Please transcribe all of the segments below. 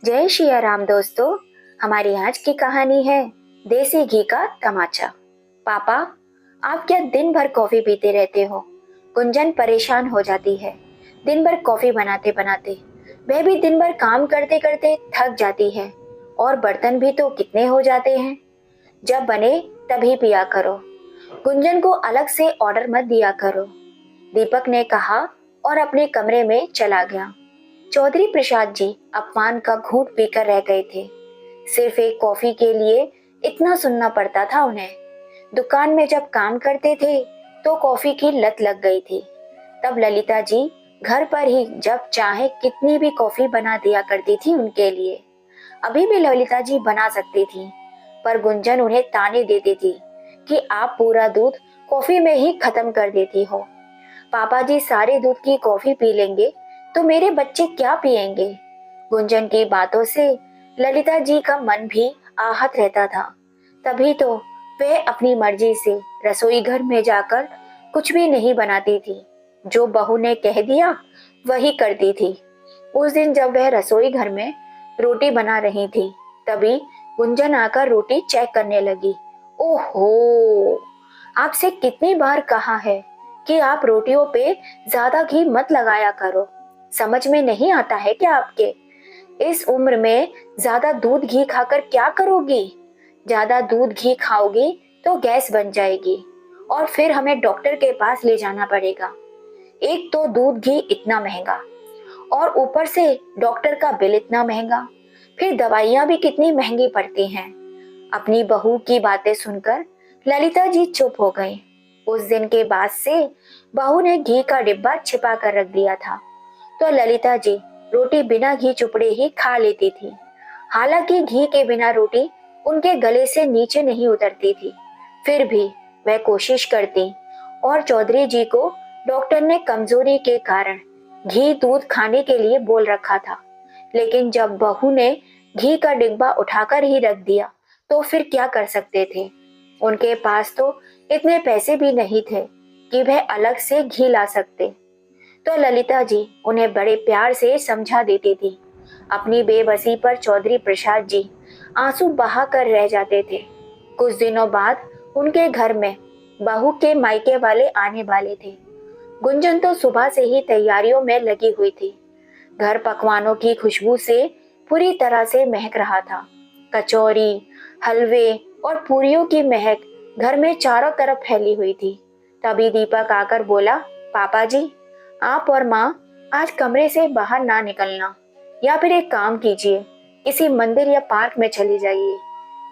जय श्री राम दोस्तों। हमारी आज की कहानी है देसी घी का तमाचा। पापा, आप क्या दिन भर कॉफी पीते रहते हो? गुंजन परेशान हो जाती है। दिन भर कॉफी बनाते बनाते वह भी दिन भर काम करते करते थक जाती है। और बर्तन भी तो कितने हो जाते हैं। जब बने तभी पिया करो। गुंजन को अलग से ऑर्डर मत दिया करो, दीपक ने कहा और अपने कमरे में चला गया। चौधरी प्रसाद जी अपमान का घूंट पीकर रह गए थे। सिर्फ एक कॉफी के लिए इतना सुनना पड़ता था उन्हें। दुकान में जब काम करते थे तो कॉफी की लत लग गई थी। तब ललिता जी घर पर ही जब चाहे कितनी भी कॉफी बना दिया करती थी उनके लिए। अभी भी ललिता जी बना सकती थी, पर गुंजन उन्हें ताने देती थी कि आप पूरा दूध कॉफी में ही खत्म कर देती हो। पापा जी सारे दूध की कॉफी पी लेंगे तो मेरे बच्चे क्या पिएंगे? गुंजन की बातों से ललिता जी का मन भी आहत रहता था। तभी तो वह अपनी मर्जी से रसोई घर में जाकर कुछ भी नहीं बनाती थी। जो बहू ने कह दिया वही करती थी। उस दिन जब वह रसोई घर में रोटी बना रही थी, तभी गुंजन आकर रोटी चेक करने लगी। ओहो, आपसे कितनी बार कहा है कि आप रोटियों पे ज्यादा घी मत लगाया करो। समझ में नहीं आता है क्या आपके? इस उम्र में ज्यादा दूध घी खाकर क्या करोगी? ज्यादा दूध घी खाओगी तो गैस बन जाएगी और फिर हमें डॉक्टर के पास ले जाना पड़ेगा। एक तो दूध घी इतना महंगा और ऊपर से डॉक्टर का बिल इतना महंगा, फिर दवाइयां भी कितनी महंगी पड़ती हैं। अपनी बहू की बातें सुनकर ललिता जी चुप हो गई। उस दिन के बाद से बहू ने घी का डिब्बा छिपा कर रख दिया था, तो ललिता जी रोटी बिना घी चुपड़े ही खा लेती थी। हालांकि घी के बिना रोटी उनके गले से नीचे नहीं उतरती थी, फिर भी वह कोशिश करती। और चौधरी जी को डॉक्टर ने कमजोरी के कारण घी दूध खाने के लिए बोल रखा था, लेकिन जब बहू ने घी का डिब्बा उठाकर ही रख दिया तो फिर क्या कर सकते थे? उनके पास तो इतने पैसे भी नहीं थे कि वह अलग से घी ला सकते। तो ललिता जी उन्हें बड़े प्यार से समझा देती थी। अपनी बेबसी पर चौधरी प्रसाद जी आंसू बहा कर रह जाते थे। कुछ दिनों बाद उनके घर में बहू के मायके वाले आने वाले थे। गुंजन तो सुबह से ही तैयारियों में लगी हुई थी। घर पकवानों की खुशबू से पूरी तरह से महक रहा था। कचौरी, हलवे और पूरियों की महक घर में चारों तरफ फैली हुई थी। तभी दीपक आकर बोला, पापा जी, आप और माँ आज कमरे से बाहर ना निकलना, या फिर एक काम कीजिए, किसी मंदिर या पार्क में चली जाइए,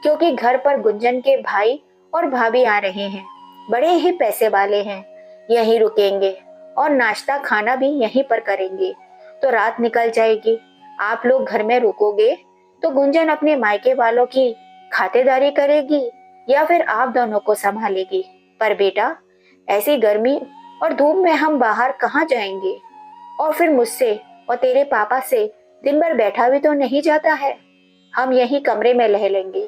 क्योंकि घर पर गुंजन के भाई और भाभी आ रहे हैं। बड़े ही पैसे वाले हैं, यहीं रुकेंगे और नाश्ता खाना भी यहीं पर करेंगे, तो रात निकल जाएगी। आप लोग घर में रुकोगे तो गुंजन अपने मायके वालों की खातिरदारी करेगी या फिर आप दोनों को संभालेगी। पर बेटा, ऐसी गर्मी और धूप में हम बाहर कहाँ जाएंगे? और फिर मुझसे और तेरे पापा से दिन भर बैठा भी तो नहीं जाता है। हम यही कमरे में रह लेंगे,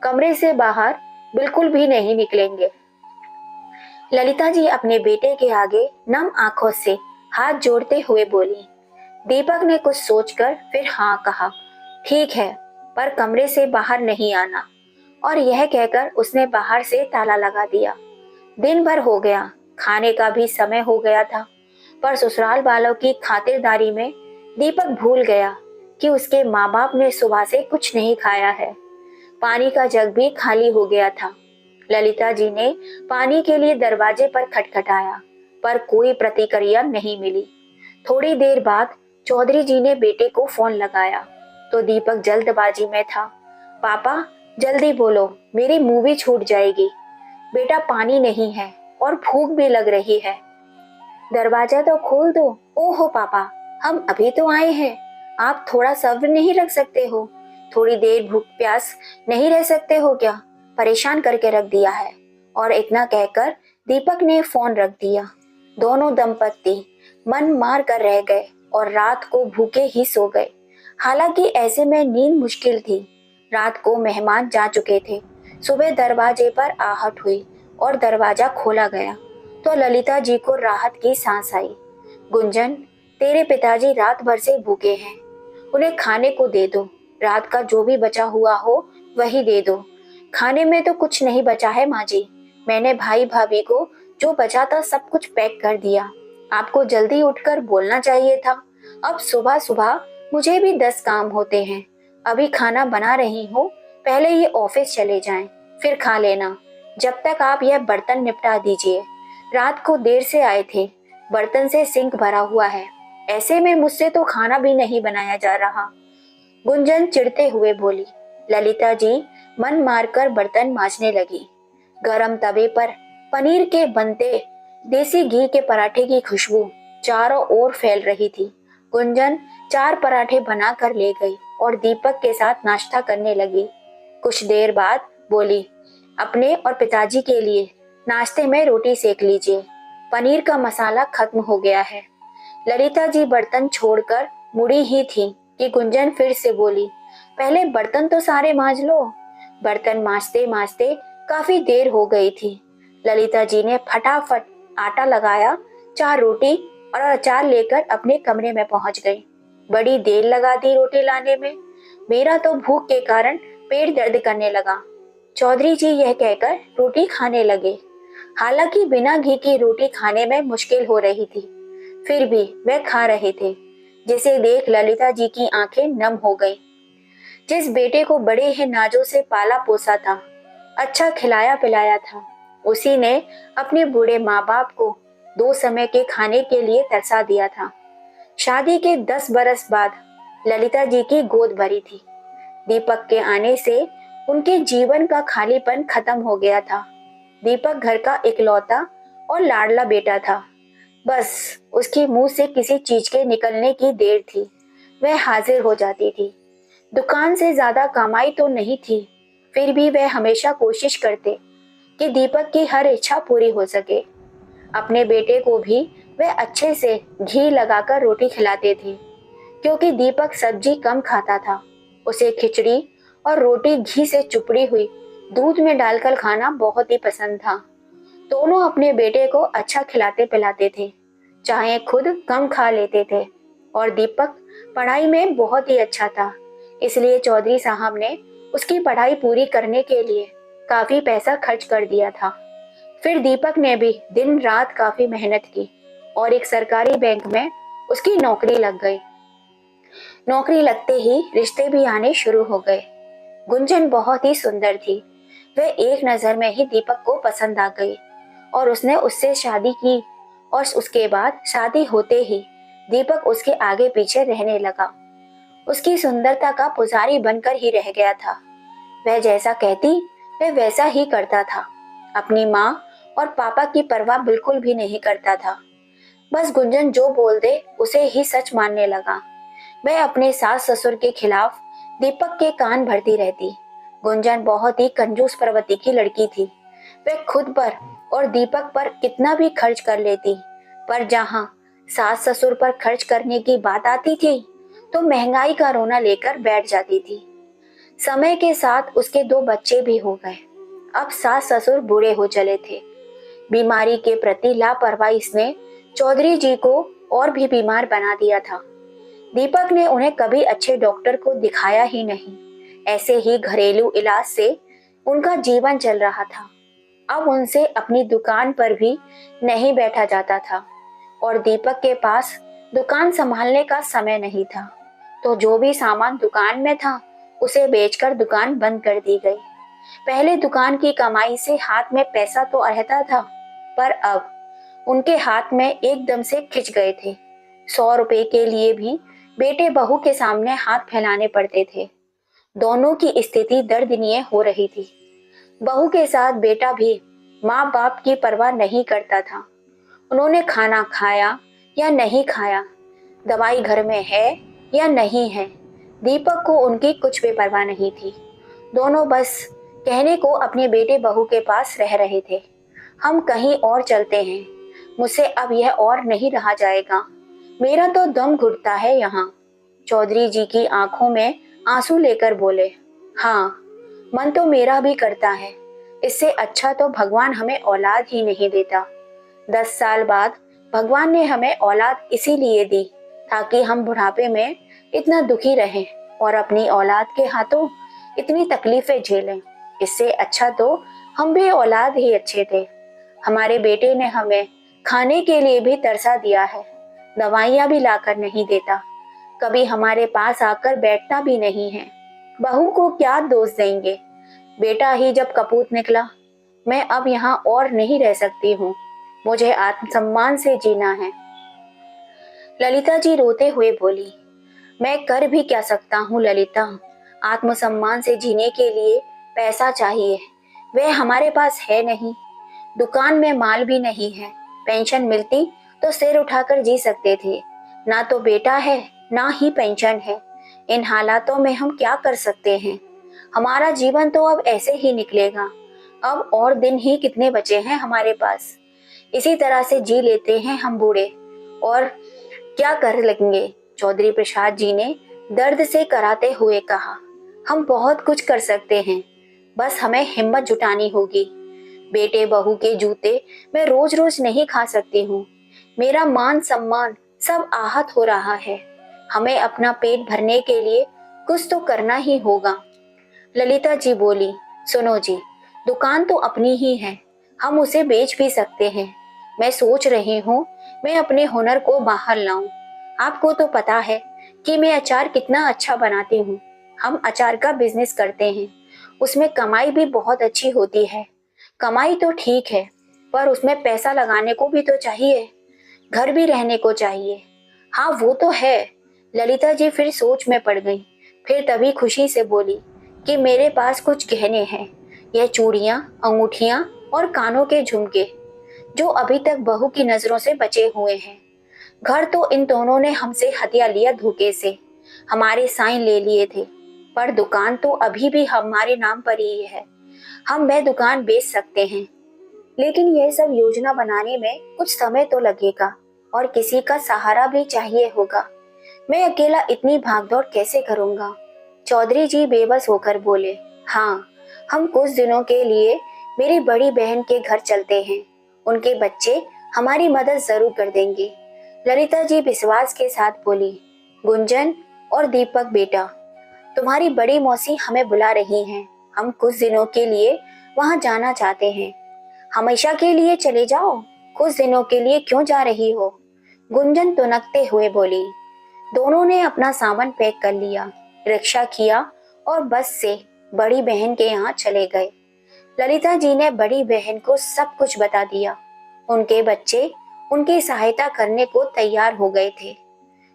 कमरे से बाहर बिल्कुल भी नहीं निकलेंगे। ललिता जी अपने बेटे के आगे नम आंखों से हाथ जोड़ते हुए बोली। दीपक ने कुछ सोचकर फिर हाँ कहा, ठीक है, पर कमरे से बाहर नहीं आना। और यह कहकर उसने बाहर से ताला लगा दिया। दिन भर हो गया, खाने का भी समय हो गया था, पर ससुराल वालों की खातिरदारी में दीपक भूल गया कि उसके माँ बाप ने सुबह से कुछ नहीं खाया है। पानी का जग भी खाली हो गया था। ललिता जी ने पानी के लिए दरवाजे पर खटखटाया, पर कोई प्रतिक्रिया नहीं मिली। थोड़ी देर बाद चौधरी जी ने बेटे को फोन लगाया, तो दीपक जल्दबाजी में था। पापा, जल्दी बोलो, मेरी मूवी छूट जाएगी। बेटा, पानी नहीं है और भूख भी लग रही है, दरवाजा तो खोल दो। ओहो पापा, हम अभी तो आए हैं, आप थोड़ा सब्र नहीं रख सकते हो? थोड़ी देर भूख प्यास नहीं रह सकते हो क्या? परेशान करके रख दिया है। और इतना कहकर दीपक ने फोन रख दिया। दोनों दंपत्ति मन मार कर रह गए और रात को भूखे ही सो गए। हालांकि ऐसे में नींद मुश्किल थी। रात को मेहमान जा चुके थे। सुबह दरवाजे पर आहट हुई और दरवाजा खोला गया, तो ललिता जी को राहत की सांस आई। गुंजन, तेरे पिताजी रात भर से भूखे हैं, उन्हें खाने को दे दो। रात का जो भी बचा हुआ हो वही दे दो। खाने में तो कुछ नहीं बचा है माँ जी। मैंने भाई भाभी को जो बचा था सब कुछ पैक कर दिया। आपको जल्दी उठकर बोलना चाहिए था। अब सुबह सुबह मुझे भी 10 काम होते हैं। अभी खाना बना रही हूँ, पहले ये ऑफिस चले जाएं, फिर खा लेना। जब तक आप यह बर्तन निपटा दीजिए। रात को देर से आए थे, बर्तन से सिंक भरा हुआ है। ऐसे में मुझसे तो खाना भी नहीं बनाया जा रहा। गुंजन चिढ़ते हुए बोली। ललिता जी मन मारकर बर्तन मांजने लगी। गरम तवे पर पनीर के बनते देसी घी के पराठे की खुशबू चारों ओर फैल रही थी। गुंजन 4 पराठे बनाकर ले गई और दीपक के साथ नाश्ता करने लगी। कुछ देर बाद बोली, अपने और पिताजी के लिए नाश्ते में रोटी सेक लीजिए। पनीर का मसाला खत्म हो गया है। ललिता जी बर्तन छोड़कर मुड़ी ही थी कि गुंजन फिर से बोली, पहले बर्तन तो सारे मांज लो। बर्तन मांजते मांजते काफी देर हो गई थी। ललिता जी ने फटाफट आटा लगाया, 4 रोटी और अचार लेकर अपने कमरे में पहुंच गई। बड़ी देर लगा दी रोटी लाने में। मेरा तो भूख के कारण पेट दर्द करने लगा। चौधरी जी यह कहकर रोटी खाने लगे। हालांकि बिना घी की रोटी खाने में मुश्किल हो रही थी, फिर भी वह खा रहे थे, जिसे देख ललिता जी की आंखें नम हो गईं। जिस बेटे को बड़े ही नाजों से पाला पोसा था, अच्छा खिलाया पिलाया था, उसी ने अपने बूढ़े माँ बाप को 2 समय के खाने के लिए तरसा दिया था। शादी के 10 बरस बाद ललिता जी की गोद भरी थी। दीपक के आने से उनके जीवन का खालीपन खत्म हो गया था। दीपक घर का इकलौता और लाडला बेटा था। बस उसके मुंह से किसी चीज के निकलने की देर थी, वह हाजिर हो जाती थी। दुकान से ज्यादा कमाई तो नहीं थी, फिर भी वह हमेशा कोशिश करते कि दीपक की हर इच्छा पूरी हो सके। अपने बेटे को भी वह अच्छे से घी लगाकर रोटी खिलाते थे, क्योंकि दीपक सब्जी कम खाता था। उसे खिचड़ी और रोटी घी से चुपड़ी हुई दूध में डालकर खाना बहुत ही पसंद था। दोनों अपने बेटे को अच्छा खिलाते पिलाते थे, चाहे खुद कम खा लेते थे। और दीपक पढ़ाई में बहुत ही अच्छा था, इसलिए चौधरी साहब ने उसकी पढ़ाई पूरी करने के लिए काफी पैसा खर्च कर दिया था। फिर दीपक ने भी दिन रात काफी मेहनत की और एक सरकारी बैंक में उसकी नौकरी लग गई। नौकरी लगते ही रिश्ते भी आने शुरू हो गए। गुंजन बहुत ही सुंदर थी। वह एक नजर में ही दीपक को पसंद आ गई और उसने उससे शादी की। और उसके बाद शादी होते ही दीपक उसके आगे पीछे रहने लगा। उसकी सुंदरता का पुजारी बनकर ही रह गया था। वह जैसा कहती वह वैसा ही करता था। अपनी माँ और पापा की परवाह बिल्कुल भी नहीं करता था। बस गुंजन जो बोल दे उसे ही सच मानने लगा। वह अपने सास ससुर के खिलाफ दीपक के कान भरती रहती। गुंजन बहुत ही कंजूस प्रवृत्ति की लड़की थी। वह खुद पर और दीपक पर कितना भी खर्च कर लेती, पर जहाँ सास ससुर पर खर्च करने की बात आती थी तो महंगाई का रोना लेकर बैठ जाती थी। समय के साथ उसके 2 बच्चे भी हो गए। अब सास ससुर बूढ़े हो चले थे। बीमारी के प्रति लापरवाही ने चौधरी जी को और भी बीमार बना दिया था। दीपक ने उन्हें कभी अच्छे डॉक्टर को दिखाया ही नहीं। ऐसे ही घरेलू इलाज से उनका जीवन चल रहा था। अब उनसे अपनी दुकान पर भी नहीं बैठा जाता था और दीपक के पास दुकान संभालने का समय नहीं था, तो जो भी सामान दुकान में था उसे बेचकर दुकान बंद कर दी गई। पहले दुकान की कमाई से हाथ में पैसा तो रहता था, पर अब उनके हाथ में एकदम से खिंच गए थे। 100 रुपए के लिए भी बेटे बहू के सामने हाथ फैलाने पड़ते थे। दोनों की स्थिति दर्दनीय हो रही थी। बहू के साथ बेटा भी माँ बाप की परवाह नहीं करता था। उन्होंने खाना खाया या नहीं खाया, दवाई घर में है या नहीं है, दीपक को उनकी कुछ भी परवाह नहीं थी। दोनों बस कहने को अपने बेटे बहू के पास रह रहे थे, हम कहीं और चलते हैं, मुझसे अब यह और नहीं रहा जाएगा, मेरा तो दम घुटता है यहाँ। चौधरी जी की आंखों में आंसू लेकर बोले, हाँ मन तो मेरा भी करता है, इससे अच्छा तो भगवान हमें औलाद ही नहीं देता। 10 साल बाद भगवान ने हमें औलाद इसीलिए दी ताकि हम बुढ़ापे में इतना दुखी रहें। और अपनी औलाद के हाथों इतनी तकलीफें झेलें। इससे अच्छा तो हम भी औलाद ही अच्छे थे। हमारे बेटे ने हमें खाने के लिए भी तरसा दिया है, दवाइयाँ भी लाकर नहीं देता, कभी हमारे पास आकर बैठता भी नहीं है। बहू को क्या दोष देंगे, बेटा ही जब कपूत निकला। मैं अब यहाँ और नहीं रह सकती हूँ, मुझे आत्मसम्मान से जीना है। ललिता जी रोते हुए बोली, मैं कर भी क्या सकता हूँ ललिता, आत्मसम्मान से जीने के लिए पैसा चाहिए, वह हमारे पास है नहीं। दुकान में माल भी नहीं है, पेंशन मिलती तो सिर उठाकर जी सकते थे। ना तो बेटा है, ना ही पेंशन है। इन हालातों में हम क्या कर सकते हैं। हमारा जीवन तो अब ऐसे ही निकलेगा। अब और दिन ही कितने बचे हैं हमारे पास। इसी तरह से जी लेते हैं हम बूढ़े, और क्या कर लेंगे। चौधरी प्रसाद जी ने दर्द से कराते हुए कहा, हम बहुत कुछ कर सकते हैं, बस हमें हिम्मत जुटानी होगी। बेटे बहू के जूते मैं रोज रोज नहीं खा सकती हूँ। मेरा मान सम्मान सब आहत हो रहा है। हमें अपना पेट भरने के लिए कुछ तो करना ही होगा। ललिता जी बोली, सुनो जी, दुकान तो अपनी ही है, हम उसे बेच भी सकते हैं। मैं सोच रही हूँ मैं अपने हुनर को बाहर लाऊं। आपको तो पता है कि मैं अचार कितना अच्छा बनाती हूँ। हम अचार का बिजनेस करते हैं, उसमें कमाई भी बहुत अच्छी होती है। कमाई तो ठीक है, पर उसमें पैसा लगाने को भी तो चाहिए, घर भी रहने को चाहिए। हाँ वो तो है। ललिता जी फिर सोच में पड़ गई, फिर तभी खुशी से बोली कि मेरे पास कुछ गहने हैं, यह चूड़ियां, अंगूठियां और कानों के झुमके, जो अभी तक बहू की नजरों से बचे हुए हैं। घर तो इन दोनों ने हमसे हथिया लिया धोखे से, हमारे साइन ले लिए थे, पर दुकान तो अभी भी हमारे नाम पर ही है। हम वह दुकान बेच सकते हैं, लेकिन यह सब योजना बनाने में कुछ समय तो लगेगा और किसी का सहारा भी चाहिए होगा। मैं अकेला इतनी भागदौड़ कैसे करूंगा। चौधरी जी बेबस होकर बोले, हाँ, हम कुछ दिनों के लिए मेरी बड़ी बहन के घर चलते हैं, उनके बच्चे हमारी मदद जरूर कर देंगे। ललिता जी विश्वास के साथ बोली, गुंजन और दीपक बेटा, तुम्हारी बड़ी मौसी हमें बुला रही हैं, हम कुछ दिनों के लिए वहां जाना चाहते हैं। हमेशा के लिए चले जाओ, कुछ दिनों के लिए क्यों जा रही हो। गुंजन तुनकते हुए बोली। दोनों ने अपना सामान पैक कर लिया, रिक्शा किया और बस से बड़ी बहन के यहाँ चले गए। ललिता जी ने बड़ी बहन को सब कुछ बता दिया। उनके बच्चे उनकी सहायता करने को तैयार हो गए थे।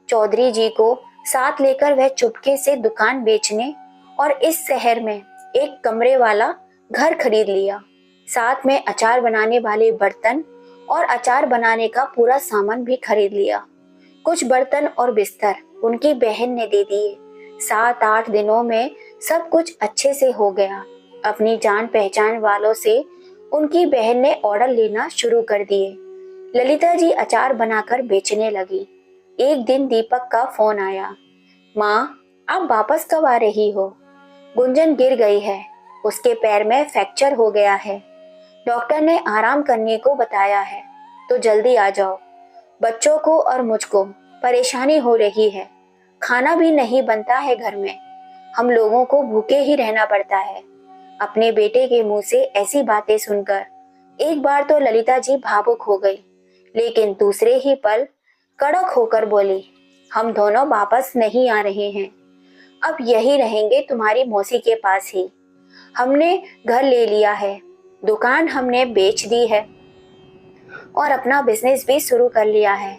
चौधरी जी को साथ लेकर वह चुपके से दुकान बेचने और इस शहर में एक कमरे वाला घर खरीद लिया। साथ में अचार बनाने वाले बर्तन और अचार बनाने का पूरा सामान भी खरीद लिया। कुछ बर्तन और बिस्तर उनकी बहन ने दे दिए। 7-8 दिनों में सब कुछ अच्छे से हो गया। अपनी जान पहचान वालों से उनकी बहन ने ऑर्डर लेना शुरू कर दिए। ललिता जी अचार बनाकर बेचने लगी। एक दिन दीपक का फोन आया, माँ, आप वापस कब आ रही हो। गुंजन गिर गई है, उसके पैर में फ्रैक्चर हो गया है, डॉक्टर ने आराम करने को बताया है, तो जल्दी आ जाओ। बच्चों को और मुझको परेशानी हो रही है, खाना भी नहीं बनता है घर में, हम लोगों को भूखे ही रहना पड़ता है। अपने बेटे के मुंह से ऐसी बातें सुनकर एक बार तो ललिता जी भावुक हो गई, लेकिन दूसरे ही पल कड़क होकर बोली, हम दोनों वापस नहीं आ रहे हैं, अब यही रहेंगे तुम्हारी मौसी के पास ही। हमने घर ले लिया है, दुकान हमने बेच दी है और अपना बिजनेस भी शुरू कर लिया है।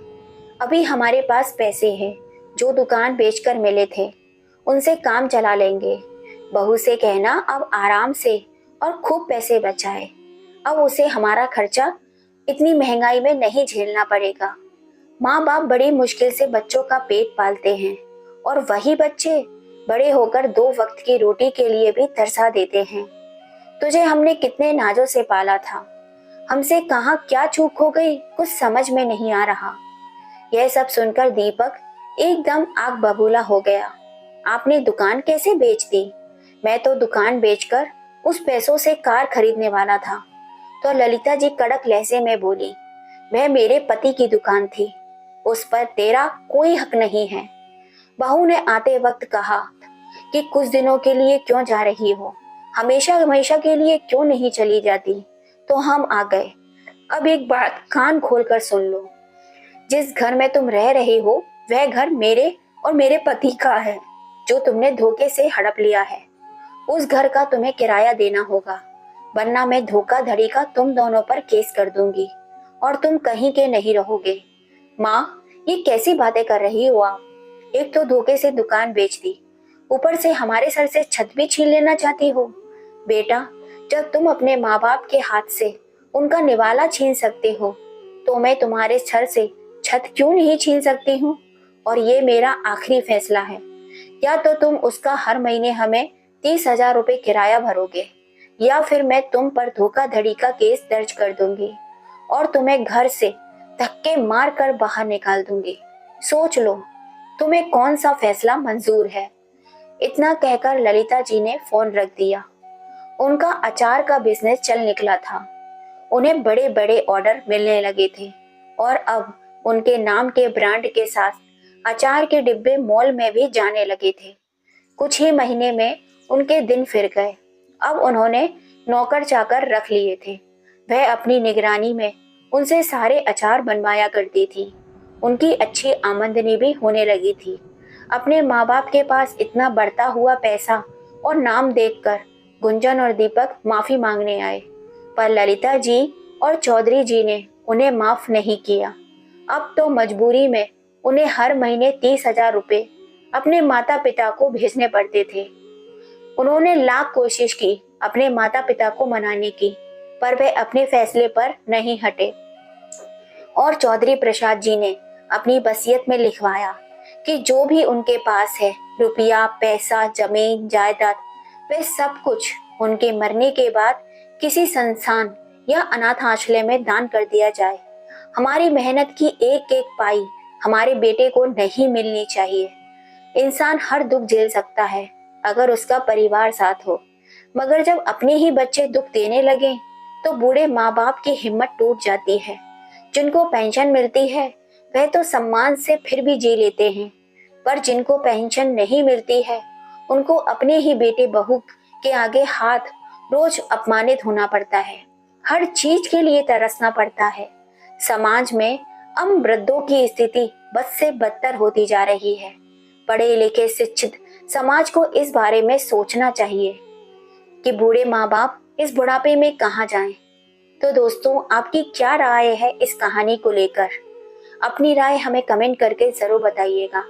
अभी हमारे पास पैसे हैं जो दुकान बेचकर मिले थे, उनसे काम चला लेंगे। बहू से कहना अब आराम से और खूब पैसे बचाए, अब उसे हमारा खर्चा इतनी महंगाई में नहीं झेलना पड़ेगा। माँ बाप बड़ी मुश्किल से बच्चों का पेट पालते हैं और वही बच्चे बड़े होकर 2 वक्त की रोटी के लिए भी तरसा देते हैं। तुझे हमने कितने नाजों से पाला था, हमसे कहाँ क्या चूक हो गई कुछ समझ में नहीं आ रहा। यह सब सुनकर दीपक एकदम आग बबूला हो गया। आपने दुकान कैसे बेच दी। मैं तो दुकान बेचकर उस पैसों से कार खरीदने वाला था। तो ललिता जी कड़क लहजे में बोली, वह मेरे पति की दुकान थी, उस पर तेरा कोई हक नहीं है। बहू ने आते वक्त कहा, कि कुछ दिनों के लिए क्यों जा रही हो, हमेशा हमेशा के लिए क्यों नहीं चली जाती। तो हम आ गए। अब एक बात कान खोलकर सुन लो। जिस घर में तुम रह रहे हो वह घर मेरे और मेरे पति का है, जो तुमने धोखे से हड़प लिया है। उस घर का तुम्हें किराया देना होगा, वरना मैं धोखाधड़ी का तुम दोनों पर केस कर दूंगी और तुम कहीं के नहीं रहोगे। माँ, ये कैसी बातें कर रही हो आप? एक तो धोखे से दुकान बेच दी, ऊपर से हमारे सर से छत भी छीन लेना चाहती हो। बेटा, जब तुम अपने माँ बाप के हाथ से उनका निवाला छीन सकते हो, तो मैं तुम्हारे सर से छत क्यों नहीं छीन सकती हूँ? और ये मेरा आखिरी फैसला है। या तो तुम उसका हर महीने हमें 30,000 रुपये किराया भरोगे, या फिर मैं तुम पर धोखाधड़ी का केस दर्ज कर दूंगी और तुम्हें घर से धक्के मार कर बाहर निकाल दूंगी। सोच लो, तुम्हें कौन सा फैसला मंजूर है। इतना कहकर ललिता जी ने फोन रख दिया। उनका अचार का बिजनेस चल निकला था। उन्हें बड़े बड़े ऑर्डर मिलने लगे थे और अब उनके नाम के ब्रांड के साथ अचार के डिब्बे मॉल में भी जाने लगे थे। कुछ ही महीने में उनके दिन फिर गए। अब उन्होंने नौकर चाकर रख लिए थे। वह अपनी निगरानी में उनसे सारे अचार बनवाया करती थी। उनकी अच्छी आमदनी भी होने लगी थी। अपने माँ बाप के पास इतना बढ़ता हुआ पैसा और नाम देखकर गुंजन और दीपक माफी मांगने आए, पर ललिता जी और चौधरी जी ने उन्हें माफ नहीं किया। अब तो मजबूरी में उन्हें हर महीने 30,000 रुपये अपने माता पिता को भेजने पड़ते थे। उन्होंने लाख कोशिश की अपने माता पिता को मनाने की, पर वे अपने फैसले पर नहीं हटे और चौधरी प्रसाद जी ने अपनी वसीयत में लिखवाया कि जो भी उनके पास है, रुपया, पैसा, जमीन, जायदाद, वे सब कुछ उनके मरने के बाद किसी संस्थान या अनाथ आश्रय में दान कर दिया जाए। हमारी मेहनत की एक एक पाई हमारे बेटे को नहीं मिलनी चाहिए। इंसान हर दुख झेल सकता है अगर उसका परिवार साथ हो, मगर जब अपने ही बच्चे दुख देने लगे तो बूढ़े माँ बाप की हिम्मत टूट जाती है। जिनको पेंशन मिलती है वह तो सम्मान से फिर भी जी लेते हैं, पर जिनको पेंशन नहीं मिलती है उनको अपने ही बेटे बहू के आगे हाथ रोज अपमानित होना पड़ता है। हर चीज के लिए तरसना पड़ता है। समाज में हम वृद्धों की स्थिति बद से बदतर होती जा रही है। पढ़े लिखे शिक्षित समाज को इस बारे में सोचना चाहिए कि बूढ़े माँ बाप इस बुढ़ापे में कहाँ जाएं। तो दोस्तों, आपकी क्या राय है इस कहानी को लेकर? अपनी राय हमें कमेंट करके जरूर बताइएगा।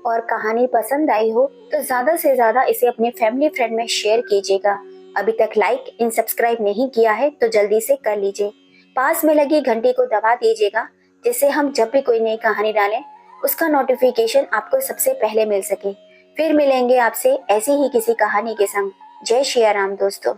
और कहानी पसंद आई हो तो ज्यादा से ज्यादा इसे अपने फैमिली फ्रेंड में शेयर कीजिएगा। अभी तक लाइक एंड सब्सक्राइब नहीं किया है तो जल्दी से कर लीजिए। पास में लगी घंटी को दबा दीजिएगा, जिससे हम जब भी कोई नई कहानी डालें उसका नोटिफिकेशन आपको सबसे पहले मिल सके। फिर मिलेंगे आपसे ऐसी ही किसी कहानी के संग। जय श्री राम दोस्तों।